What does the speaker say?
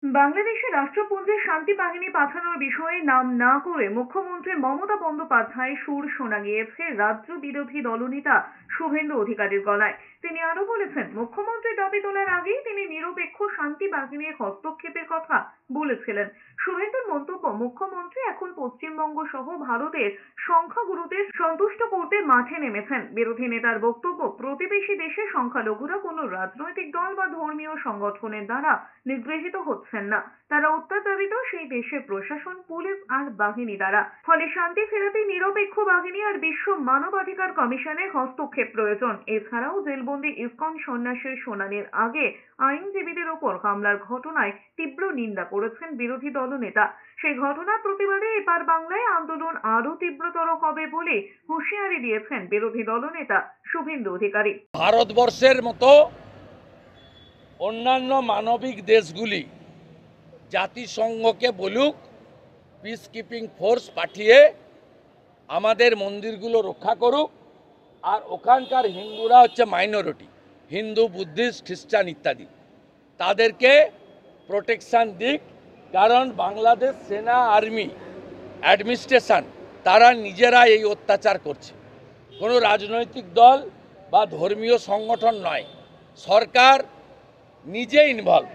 বাংলাদেশের রাষ্ট্রপুঞ্জে শান্তি বাহিনী পাঠানোর বিষয়ে নাম না করে মুখ্যমন্ত্রী মমতা বন্দ্যোপাধ্যায় সুর শোনা গিয়েছে রাজ্য বিরোধী দলনেতা শুভেন্দু অধিকারীর গলায়। তিনি আরো বলেছেন, মুখ্যমন্ত্রী দাবি তোলার আগেই তিনি নিরপেক্ষ শান্তি বাহিনীর হস্তক্ষেপের কথা বলেছিলেন। শুভেন্দুর মন্তব্য, মুখ্যমন্ত্রী এখন পশ্চিমবঙ্গ সহ ভারতের সংখ্যাগুরুদের সন্তুষ্ট করতে মাঠে নেমেছেন। বিরোধী নেতার বক্তব্য, প্রতিবেশী দেশে সংখ্যালঘুরা কোনো রাজনৈতিক দল বা ধর্মীয় সংগঠনের দ্বারা নিগৃহীত হচ্ছেন না, তারা অত্যাচারিত সেই দেশের প্রশাসন, পুলিশ আর বাহিনী দ্বারা। ফলে শান্তি ফেরাতে নিরপেক্ষ বাহিনী আর বিশ্ব মানবাধিকার কমিশনের হস্তক্ষেপ প্রয়োজন। এছাড়াও জেলবন্দি ইসকন সন্ন্যাসীর শুনানির আগে আইনজীবীদের ওপর হামলার ঘটনায় তীব্র নিন্দা করেছেন বিরোধী দলনেতা। সেই ঘটনার প্রতিবাদে এপার বাংলায় আন্দোলন আরো তীব্রতর হবে বলে হুঁশিয়ারি দিয়েছেন বিরোধী দলনেতা শুভেন্দু অধিকারী। ভারতবর্ষের মতো অন্যান্য মানবিক দেশগুলি জাতিসংঘকে বলুক পিস কিপিং ফোর্স পাঠিয়ে আমাদের মন্দিরগুলো রক্ষা করুক, আর ওখানকার হিন্দুরা হচ্ছে মাইনরিটি, হিন্দু, বুদ্ধিস্ট, খ্রিস্টান ইত্যাদি, তাদেরকে প্রোটেকশান দিক। কারণ বাংলাদেশ সেনা, আর্মি, অ্যাডমিনিস্ট্রেশন তারা নিজেরা এই অত্যাচার করছে। কোনো রাজনৈতিক দল বা ধর্মীয় সংগঠন নয়, সরকার নিজে ইনভলভ।